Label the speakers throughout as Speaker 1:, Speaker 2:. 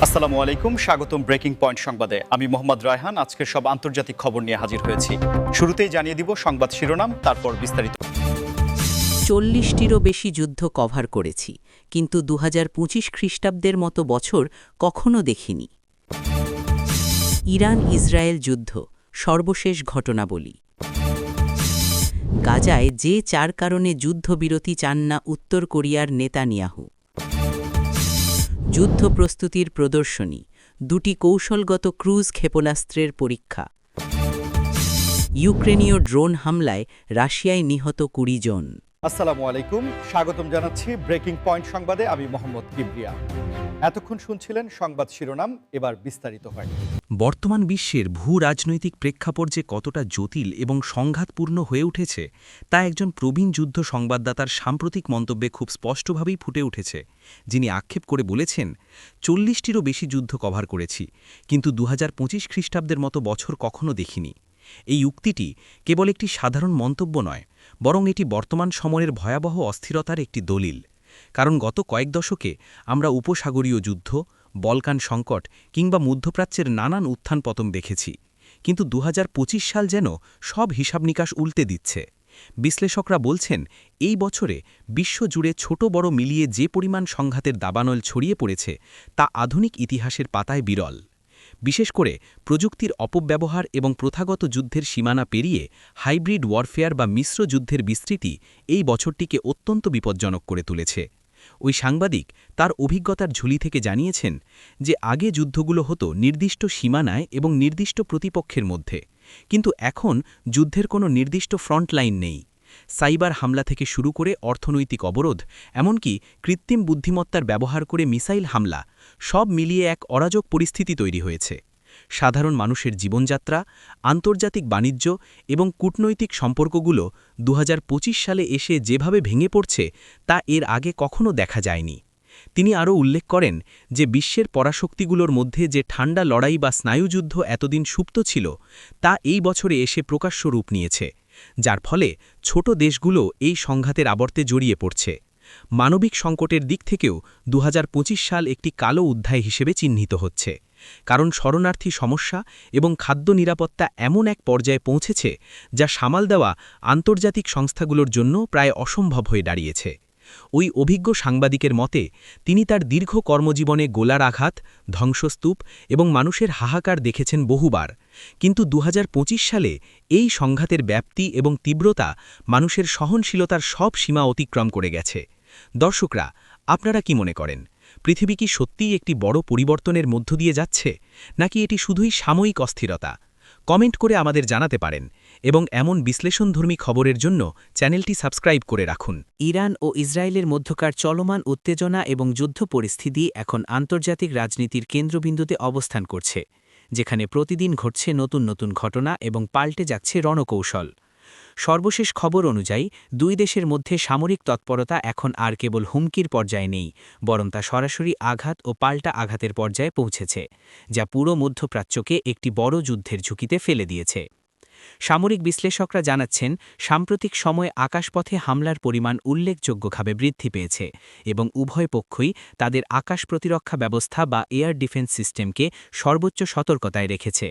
Speaker 1: আসসালামু আলাইকুম, স্বাগতম ব্রেকিং পয়েন্ট সংবাদে। আমি মোহাম্মদ রায়হান আজকের সব আন্তর্জাতিক খবর নিয়ে হাজির হয়েছি। শুরুতেই জানিয়ে দিব সংবাদ শিরোনাম, তারপর বিস্তারিত।
Speaker 2: 40টিরও বেশি যুদ্ধ কভার করেছি, কিন্তু 2025 খ্রিস্টাব্দের মতো বছর কখনো দেখিনি। ইরান ইসরায়েল যুদ্ধ, সর্বশেষ ঘটনাবলী। গাজায় যে 4 কারণে যুদ্ধবিরতি চান না উত্তর কোরিয়ার নেতানিয়াহু। যুদ্ধ প্রস্তুতির প্রদর্শনী, 2টি কৌশলগত ক্রুজ ক্ষেপণাস্ত্রের পরীক্ষা। ইউক্রেনীয় ড্রোন হামলায় রাশিয়ায় নিহত 20 জন।
Speaker 1: আসসালামু আলাইকুম, স্বাগতম জানাচ্ছি ব্রেকিং পয়েন্ট সংবাদে। আমি মোহাম্মদ কিবরিয়া। এতক্ষণ শুনছিলেন সংবাদ শিরোনাম, এবার বিস্তারিত হয়।
Speaker 3: বর্তমান বিশ্বের ভূ রাজনৈতিক প্রেক্ষাপট যে কতটা জটিল এবং সংঘাতপূর্ণ হয়ে উঠেছে তা একজন প্রবীণ যুদ্ধ সংবাদদাতার সাম্প্রতিক মন্তব্যে খুব স্পষ্টভাবেই ফুটে উঠেছে, যিনি আক্ষেপ করে বলেছেন, 40টিরও বেশি যুদ্ধ কভার করেছি, কিন্তু 2025 খ্রিস্টাব্দের মতো বছর কখনো দেখিনি। এই উক্তিটি কেবল একটি সাধারণ মন্তব্য নয়, বরং এটি বর্তমান সময়ের ভয়াবহ অস্থিরতার একটি দলিল। কারণ গত কয়েক দশকে আমরা উপসাগরীয় যুদ্ধ, বলকান সংকট কিংবা মধ্যপ্রাচ্যের নানান উত্থান পতন দেখেছি, কিন্তু 2025 সাল যেন সব হিসাব নিকাশ উল্টে দিচ্ছে। বিশ্লেষকরা বলছেন, এই বছরে বিশ্বজুড়ে ছোট বড় মিলিয়ে যে পরিমাণ সংঘাতের দাবানল ছড়িয়ে পড়েছে তা আধুনিক ইতিহাসের পাতায় বিরল। বিশেষ করে প্রযুক্তির অপব্যবহার এবং প্রথাগত যুদ্ধের সীমানা পেরিয়ে হাইব্রিড ওয়ারফেয়ার বা মিশ্র যুদ্ধের বিস্তৃতি এই বছরটিকে অত্যন্ত বিপজ্জনক করে তুলেছে। ওই সাংবাদিক তার অভিজ্ঞতার ঝুলি থেকে জানিয়েছেন যে আগে যুদ্ধগুলো হতো নির্দিষ্ট সীমানায় এবং নির্দিষ্ট প্রতিপক্ষের মধ্যে, কিন্তু এখন যুদ্ধের কোনো নির্দিষ্ট ফ্রন্টলাইন নেই। সাইবার হামলা থেকে শুরু করে অর্থনৈতিক অবরোধ, এমনকি কৃত্রিম বুদ্ধিমত্তার ব্যবহার করে মিসাইল হামলা, সব মিলিয়ে এক অরাজক পরিস্থিতি তৈরি হয়েছে। সাধারণ মানুষের জীবনযাত্রা, আন্তর্জাতিক বাণিজ্য এবং কূটনৈতিক সম্পর্কগুলো 2025 সালে এসে যেভাবে ভেঙে পড়ছে তা এর আগে কখনো দেখা যায়নি। তিনি আরও উল্লেখ করেন যে বিশ্বের পরাশক্তিগুলোর মধ্যে যে ঠান্ডা লড়াই বা স্নায়ুযুদ্ধ এতদিন সুপ্ত ছিল তা এই বছরে এসে প্রকাশ্য রূপ নিয়েছে, যার ফলে ছোট দেশগুলো এই সংঘাতের আবর্তে জড়িয়ে পড়ছে। মানবিক সংকটের দিক থেকেও 2025 সাল একটি কালো অধ্যায় হিসেবে চিহ্নিত হচ্ছে, কারণ শরণার্থী সমস্যা এবং খাদ্য নিরাপত্তা এমন এক পর্যায়ে পৌঁছেছে যা সামাল দেওয়া আন্তর্জাতিক সংস্থাগুলোর জন্য প্রায় অসম্ভব হয়ে দাঁড়িয়েছে। ওই অভিজ্ঞ সাংবাদিকের মতে, তিনি তার দীর্ঘ কর্মজীবনে গোলার আঘাত, ধ্বংসস্তূপ এবং মানুষের হাহাকার দেখেছেন বহুবার, কিন্তু 2025 সালে এই সংঘাতের ব্যাপ্তি এবং তীব্রতা মানুষের সহনশীলতার সব সীমা অতিক্রম করে গেছে। দর্শকরা, আপনারা কি মনে করেন, পৃথিবী কি সত্যিই একটি বড় পরিবর্তনের মধ্য দিয়ে যাচ্ছে, নাকি এটি শুধুই সাময়িক অস্থিরতা? কমেন্ট করে আমাদের জানাতে পারেন এবং এমন বিশ্লেষণধর্মী খবরের জন্য চ্যানেলটি সাবস্ক্রাইব করে রাখুন।
Speaker 2: ইরান ও ইসরায়েলের মধ্যকার চলমান উত্তেজনা এবং যুদ্ধ পরিস্থিতি এখন আন্তর্জাতিক রাজনীতির কেন্দ্রবিন্দুতে অবস্থান করছে, যেখানে প্রতিদিন ঘটছে নতুন নতুন ঘটনা এবং পাল্টে যাচ্ছে রণকৌশল। সর্বশেষ খবর অনুযায়ী দুই দেশের মধ্যে সামরিক তৎপরতা এখন আর কেবল হুমকির পর্যায়ে নেই, বরং তা সরাসরি আঘাত ও পাল্টা আঘাতের পর্যায়ে পৌঁছেছে, যা পুরো মধ্যপ্রাচ্যকে একটি বড় যুদ্ধের ঝুঁকিতে ফেলে দিয়েছে। সামরিক বিশ্লেষকরা জানাচ্ছেন, সাম্প্রতিক সময়ে আকাশপথে হামলার পরিমাণ উল্লেখযোগ্যভাবে বৃদ্ধি পেয়েছে এবং উভয় পক্ষই তাদের আকাশ প্রতিরক্ষা ব্যবস্থা বা এয়ার ডিফেন্স সিস্টেমকে সর্বোচ্চ সতর্কতায় রেখেছে।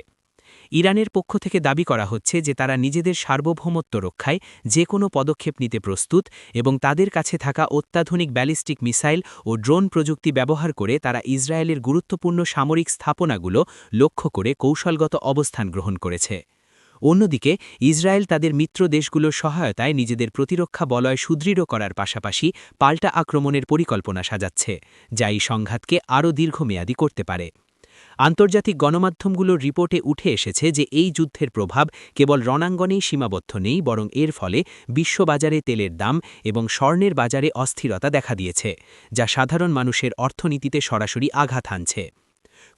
Speaker 2: ইরানের পক্ষ থেকে দাবি করা হচ্ছে যে তারা নিজেদের সার্বভৌমত্ব রক্ষায় যে কোনো পদক্ষেপ নিতে প্রস্তুত এবং তাদের কাছে থাকা অত্যাধুনিক ব্যালিস্টিক মিসাইল ও ড্রোন প্রযুক্তি ব্যবহার করে তারা ইসরায়েলের গুরুত্বপূর্ণ সামরিক স্থাপনাগুলো লক্ষ্য করে কৌশলগত অবস্থান গ্রহণ করেছে। অন্যদিকে ইসরায়েল তাদের মিত্র দেশগুলোর সহায়তায় নিজেদের প্রতিরক্ষা বলয় সুদৃঢ় করার পাশাপাশি পাল্টা আক্রমণের পরিকল্পনা সাজাচ্ছে, যা এই সংঘাতকে আরও দীর্ঘমেয়াদী করতে পারে। আন্তর্জাতিক গণমাধ্যমগুলোর রিপোর্টে উঠে এসেছে যে এই যুদ্ধের প্রভাব কেবল রণাঙ্গনেই সীমাবদ্ধ নেই, বরং এর ফলে বিশ্ববাজারে তেলের দাম এবং স্বর্ণের বাজারে অস্থিরতা দেখা দিয়েছে, যা সাধারণ মানুষের অর্থনীতিতে সরাসরি আঘাত হানছে।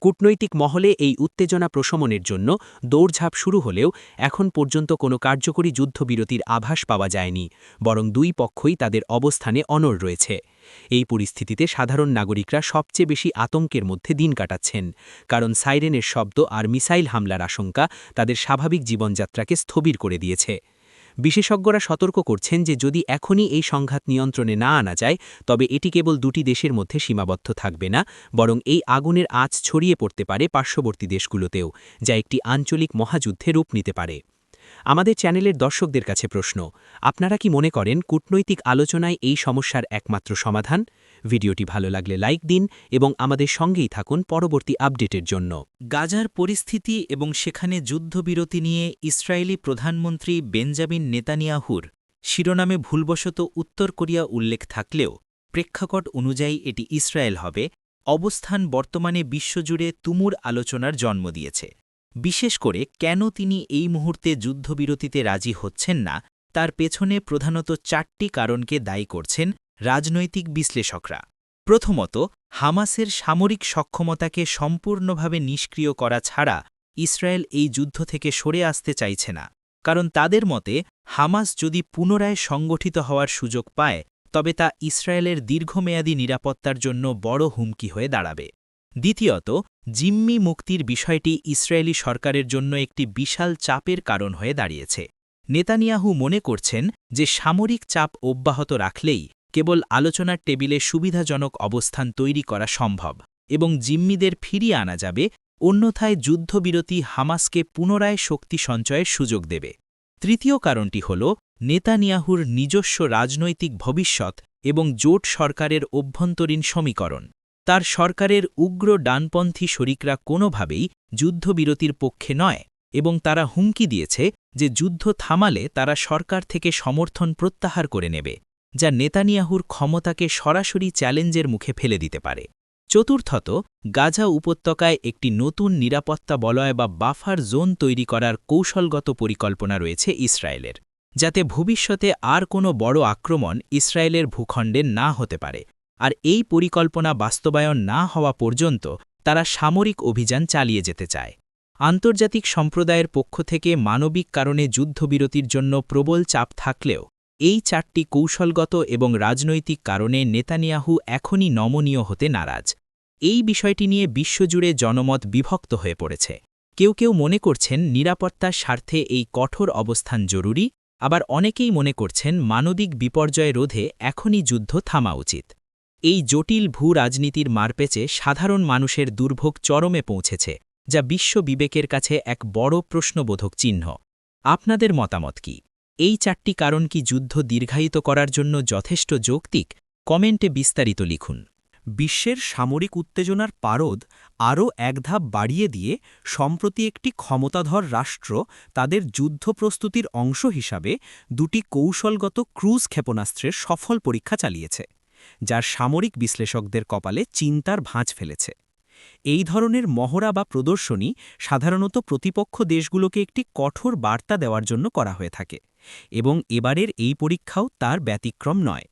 Speaker 2: কূটনৈতিক মহলে এই উত্তেজনা প্রশমনের জন্য দৌড়ঝাঁপ শুরু হলেও এখন পর্যন্ত কোনো কার্যকরী যুদ্ধবিরতির আভাস পাওয়া যায়নি, বরং দুই পক্ষই তাদের অবস্থানে অনড় রয়েছে। এই পরিস্থিতিতে সাধারণ নাগরিকরা সবচেয়ে বেশি আতঙ্কের মধ্যে দিন কাটাচ্ছেন, কারণ সাইরেনের শব্দ আর মিসাইল হামলার আশঙ্কা তাদের স্বাভাবিক জীবনযাত্রাকে স্থবির করে দিয়েছে। বিশেষজ্ঞরা সতর্ক করছেন যে যদি এখনই এই সংঘাত নিয়ন্ত্রণে না আনা যায় তবে এটি কেবল দুটি দেশের মধ্যে সীমাবদ্ধ থাকবে না, বরং এই আগুনের আঁচ ছড়িয়ে পড়তে পারে পার্শ্ববর্তী দেশগুলোতেও, যা একটি আঞ্চলিক মহাযুদ্ধে রূপ নিতে পারে। আমাদের চ্যানেলের দর্শকদের কাছে প্রশ্ন, আপনারা কি মনে করেন কূটনৈতিক আলোচনায় এই সমস্যার একমাত্র সমাধান? ভিডিওটি ভালো লাগলে লাইক দিন এবং আমাদের সঙ্গেই থাকুন পরবর্তী আপডেটের জন্য।
Speaker 4: গাজার পরিস্থিতি এবং সেখানে যুদ্ধবিরতি নিয়ে ইসরায়েলি প্রধানমন্ত্রী বেঞ্জামিন নেতানিয়াহুর শিরোনামে ভুলবশত উত্তর কোরিয়া উল্লেখ থাকলেও প্রেক্ষাপট অনুযায়ী এটি ইসরায়েল হবে, অবস্থান বর্তমানে বিশ্বজুড়ে তুমুল আলোচনার জন্ম দিয়েছে। বিশেষ করে কেন তিনি এই মুহূর্তে যুদ্ধবিরতিতে রাজি হচ্ছেন না, তার পেছনে প্রধানত 4টি কারণকে দায়ী করছেন রাজনৈতিক বিশ্লেষকরা। প্রথমত, হামাসের সামরিক সক্ষমতাকে সম্পূর্ণভাবে নিষ্ক্রিয় করা ছাড়া ইসরায়েল এই যুদ্ধ থেকে সরে আসতে চাইছে না, কারণ তাদের মতে হামাস যদি পুনরায় সংগঠিত হওয়ার সুযোগ পায় তবে তা ইসরায়েলের দীর্ঘমেয়াদী নিরাপত্তার জন্য বড় হুমকি হয়ে দাঁড়াবে। দ্বিতীয়ত, জিম্মি মুক্তির বিষয়টি ইসরায়েলি সরকারের জন্য একটি বিশাল চাপের কারণ হয়ে দাঁড়িয়েছে। নেতানিয়াহু মনে করছেন যে সামরিক চাপ অব্যাহত রাখলেই কেবল আলোচনার টেবিলে সুবিধাজনক অবস্থান তৈরি করা সম্ভব এবং জিম্মিদের ফিরিয়ে আনা যাবে, অন্যথায় যুদ্ধবিরতি হামাসকে পুনরায় শক্তি সঞ্চয়ের সুযোগ দেবে। তৃতীয় কারণটি হল নেতানিয়াহুর নিজস্ব রাজনৈতিক ভবিষ্যৎ এবং জোট সরকারের অভ্যন্তরীণ সমীকরণ। তার সরকারের উগ্র ডানপন্থী শরিকরা কোনোভাবেই যুদ্ধবিরতির পক্ষে নয় এবং তারা হুমকি দিয়েছে যে যুদ্ধ থামালে তারা সরকার থেকে সমর্থন প্রত্যাহার করে নেবে, যা নেতানিয়াহুর ক্ষমতাকে সরাসরি চ্যালেঞ্জের মুখে ফেলে দিতে পারে। চতুর্থত, গাজা উপত্যকায় একটি নতুন নিরাপত্তা বলয় বা বাফার জোন তৈরি করার কৌশলগত পরিকল্পনা রয়েছে ইসরায়েলের, যাতে ভবিষ্যতে আর কোনো বড় আক্রমণ ইসরায়েলের ভূখণ্ডে না হতে পারে। আর এই পরিকল্পনা বাস্তবায়ন না হওয়া পর্যন্ত তারা সামরিক অভিযান চালিয়ে যেতে চায়। আন্তর্জাতিক সম্প্রদায়ের পক্ষ থেকে মানবিক কারণে যুদ্ধবিরতির জন্য প্রবল চাপ থাকলেও এই 4টি কৌশলগত এবং রাজনৈতিক কারণে নেতানিয়াহু এখনই নমনীয় হতে নারাজ। এই বিষয়টি নিয়ে বিশ্বজুড়ে জনমত বিভক্ত হয়ে পড়েছে। কেউ কেউ মনে করছেন নিরাপত্তার স্বার্থে এই কঠোর অবস্থান জরুরি, আবার অনেকেই মনে করছেন মানবিক বিপর্যয় রোধে এখনই যুদ্ধ থামা উচিত। এই জটিল ভূ-রাজনীতির মারপেচে সাধারণ মানুষের দুর্ভোগ চরমে পৌঁছেছে, যা বিশ্ব বিবেকের কাছে এক বড় প্রশ্নবোধক চিহ্ন। আপনাদের মতামত কি? এই 4টি কারণ কি যুদ্ধ দীর্ঘায়িত করার জন্য যথেষ্ট যৌক্তিক? কমেন্টে বিস্তারিত লিখুন।
Speaker 3: বিশ্বের সামরিক উত্তেজনার পারদ আরও এক ধাপ বাড়িয়ে দিয়ে সম্প্রতি একটি ক্ষমতাধর রাষ্ট্র তাদের যুদ্ধ প্রস্তুতির অংশ হিসাবে 2টি কৌশলগত ক্রুজ ক্ষেপণাস্ত্রের সফল পরীক্ষা চালিয়েছে, যার সামরিক বিশ্লেষকদের কপালে চিন্তার ভাঁজ ফেলেছে। এই ধরনের মহড়া বা প্রদর্শনী সাধারণত প্রতিপক্ষ দেশগুলোকে একটি কঠোর বার্তা দেওয়ার জন্য করা হয়ে থাকে, এবং এবারের এই পরীক্ষাও তার ব্যতিক্রম নয়।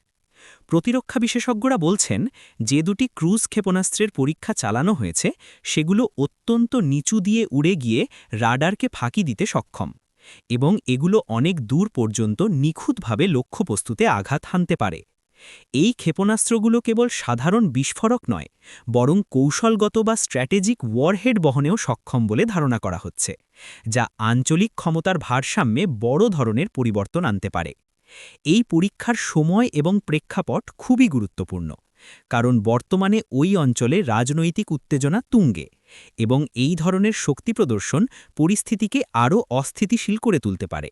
Speaker 3: প্রতিরক্ষা বিশেষজ্ঞরা বলছেন যে 2টি ক্রুজ ক্ষেপণাস্ত্রের পরীক্ষা চালানো হয়েছে সেগুলো অত্যন্ত নিচু দিয়ে উড়ে গিয়ে রাডারকে ফাঁকি দিতে সক্ষম, এবং এগুলো অনেক দূর পর্যন্ত নিখুঁতভাবে লক্ষ্যবস্তুতে আঘাত হানতে পারে। এই ক্ষেপণাস্ত্রগুলো কেবল সাধারণ বিস্ফোরক নয়, বরং কৌশলগত বা স্ট্র্যাটেজিক ওয়ারহেড বহনেও সক্ষম বলে ধারণা করা হচ্ছে, যা আঞ্চলিক ক্ষমতার ভারসাম্যে বড় ধরনের পরিবর্তন আনতে পারে। এই পরীক্ষার সময় এবং প্রেক্ষাপট খুবই গুরুত্বপূর্ণ, কারণ বর্তমানে ওই অঞ্চলে রাজনৈতিক উত্তেজনা তুঙ্গে, এবং এই ধরনের শক্তি প্রদর্শন পরিস্থিতিকে আরও অস্থিতিশীল করে তুলতে পারে।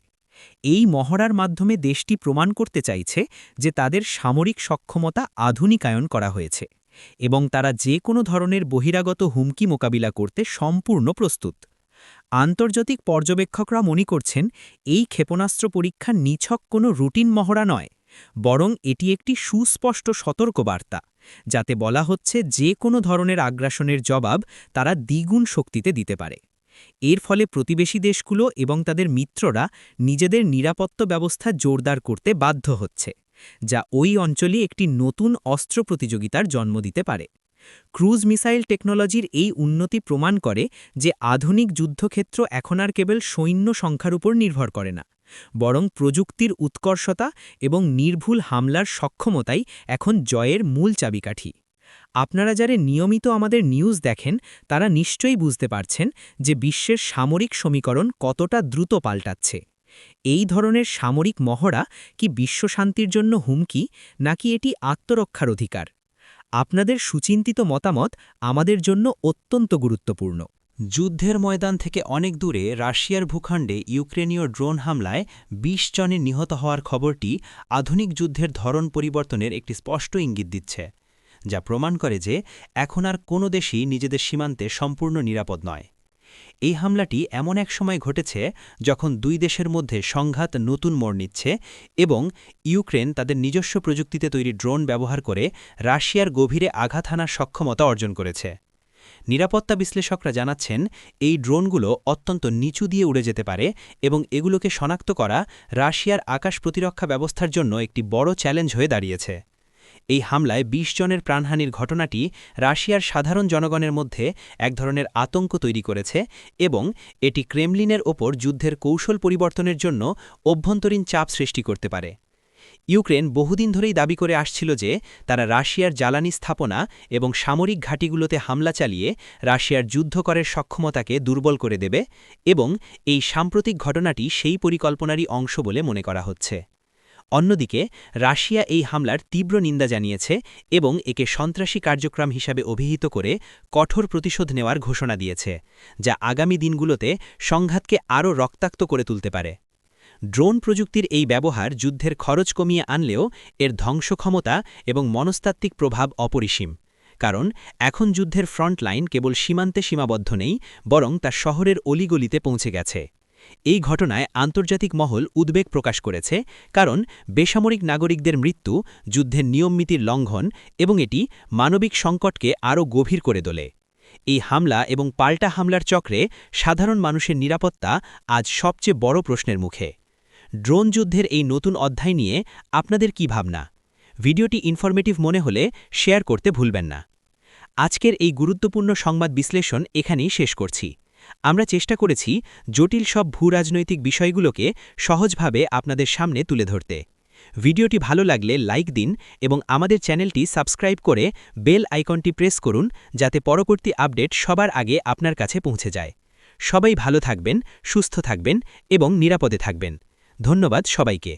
Speaker 3: এই মহড়ার মাধ্যমে দেশটি প্রমাণ করতে চাইছে যে তাদের সামরিক সক্ষমতা আধুনিকায়ন করা হয়েছে এবং তারা যে কোনো ধরনের বহিরাগত হুমকি মোকাবিলা করতে সম্পূর্ণ প্রস্তুত। আন্তর্জাতিক পর্যবেক্ষকরা মনে করছেন এই ক্ষেপণাস্ত্র পরীক্ষা নিছক কোনো রুটিন মহড়া নয়, বরং এটি একটি সুস্পষ্ট সতর্কবার্তা, যাতে বলা হচ্ছে যে কোনো ধরনের আগ্রাসনের জবাব তারা দ্বিগুণ শক্তিতে দিতে পারে। এর ফলে প্রতিবেশী দেশগুলো এবং তাদের মিত্ররা নিজেদের নিরাপত্তা ব্যবস্থা জোরদার করতে বাধ্য হচ্ছে, যা ওই অঞ্চলে একটি নতুন অস্ত্র প্রতিযোগিতার জন্ম দিতে পারে। ক্রুজ মিসাইল টেকনোলজির এই উন্নতি প্রমাণ করে যে আধুনিক যুদ্ধক্ষেত্র এখন আর কেবল সৈন্য সংখ্যার উপর নির্ভর করে না, বরং প্রযুক্তির উৎকর্ষতা এবং নির্ভুল হামলার সক্ষমতাই এখন জয়ের মূল চাবিকাঠি। আপনারা যারা নিয়মিত আমাদের নিউজ দেখেন তারা নিশ্চয়ই বুঝতে পারছেন যে বিশ্বের সামরিক সমীকরণ কতটা দ্রুত পাল্টাচ্ছে।
Speaker 2: এই ধরনের সামরিক মহড়া কি বিশ্বশান্তির জন্য হুমকি নাকি এটি আত্মরক্ষার অধিকার? আপনাদের সুচিন্তিত মতামত আমাদের জন্য অত্যন্ত গুরুত্বপূর্ণ।
Speaker 3: যুদ্ধের ময়দান থেকে অনেক দূরে রাশিয়ার ভূখণ্ডে ইউক্রেনীয় ড্রোন হামলায় ২০ জনের নিহত হওয়ার খবরটি আধুনিক যুদ্ধের ধরন পরিবর্তনের একটি স্পষ্ট ইঙ্গিত দিচ্ছে, যা প্রমাণ করে যে এখন আর কোনো দেশই নিজেদের সীমান্তে সম্পূর্ণ নিরাপদ নয়। এই হামলাটি এমন এক সময় ঘটেছে যখন দুই দেশের মধ্যে সংঘাত নতুন মোড় নিচ্ছে এবং ইউক্রেন তাদের নিজস্ব প্রযুক্তিতে তৈরি ড্রোন ব্যবহার করে রাশিয়ার গভীরে আঘাত হানার সক্ষমতা অর্জন করেছে। নিরাপত্তা বিশ্লেষকরা জানাচ্ছেন, এই ড্রোনগুলো অত্যন্ত নিচু দিয়ে উড়ে যেতে পারে এবং এগুলোকে শনাক্ত করা রাশিয়ার আকাশ প্রতিরক্ষা ব্যবস্থার জন্য একটি বড় চ্যালেঞ্জ হয়ে দাঁড়িয়েছে। এই হামলায় ২০ জনের প্রাণহানির ঘটনাটি রাশিয়ার সাধারণ জনগণের মধ্যে এক ধরনের আতঙ্ক তৈরি করেছে এবং এটি ক্রেমলিনের ওপর যুদ্ধের কৌশল পরিবর্তনের জন্য অভ্যন্তরীণ চাপ সৃষ্টি করতে পারে। ইউক্রেন বহুদিন ধরেই দাবি করে আসছিল যে তারা রাশিয়ার জ্বালানি স্থাপনা এবং সামরিক ঘাঁটিগুলোতে হামলা চালিয়ে রাশিয়ার যুদ্ধ করার সক্ষমতাকে দুর্বল করে দেবে এবং এই সাম্প্রতিক ঘটনাটি সেই পরিকল্পনারই অংশ বলে মনে করা হচ্ছে। অন্যদিকে রাশিয়া এই হামলার তীব্র নিন্দা জানিয়েছে এবং একে সন্ত্রাসী কার্যক্রম হিসাবে অভিহিত করে কঠোর প্রতিশোধ নেওয়ার ঘোষণা দিয়েছে, যা আগামী দিনগুলোতে সংঘাতকে আরও রক্তাক্ত করে তুলতে পারে। ড্রোন প্রযুক্তির এই ব্যবহার যুদ্ধের খরচ কমিয়ে আনলেও এর ধ্বংসক্ষমতা এবং মনস্তাত্ত্বিক প্রভাব অপরিসীম, কারণ এখন যুদ্ধের ফ্রন্ট লাইন কেবল সীমান্তে সীমাবদ্ধ নেই, বরং তা শহরের অলিগলিতে পৌঁছে গেছে। এই ঘটনায় আন্তর্জাতিক মহল উদ্বেগ প্রকাশ করেছে, কারণ বেসামরিক নাগরিকদের মৃত্যু যুদ্ধের নিয়মনীতির লঙ্ঘন এবং এটি মানবিক সংকটকে আরও গভীর করে তোলে। এই হামলা এবং পাল্টা হামলার চক্রে সাধারণ মানুষের নিরাপত্তা আজ সবচেয়ে বড় প্রশ্নের মুখে। ড্রোন যুদ্ধের এই নতুন অধ্যায় নিয়ে আপনাদের কী ভাবনা? ভিডিওটি ইনফরমেটিভ মনে হলে শেয়ার করতে ভুলবেন না। আজকের এই গুরুত্বপূর্ণ সংবাদ বিশ্লেষণ এখানেই শেষ করছি। আমরা চেষ্টা করেছি জটিল সব ভূরাজনৈতিক বিষয়গুলোকে সহজভাবে আপনাদের সামনে তুলে ধরতে। ভিডিওটি ভালো লাগলে লাইক দিন এবং আমাদের চ্যানেলটি সাবস্ক্রাইব করে বেল আইকনটি প্রেস করুন, যাতে পরবর্তী আপডেট সবার আগে আপনার কাছে পৌঁছে যায়। সবাই ভালো থাকবেন, সুস্থ থাকবেন এবং নিরাপদে থাকবেন। ধন্যবাদ সবাইকে।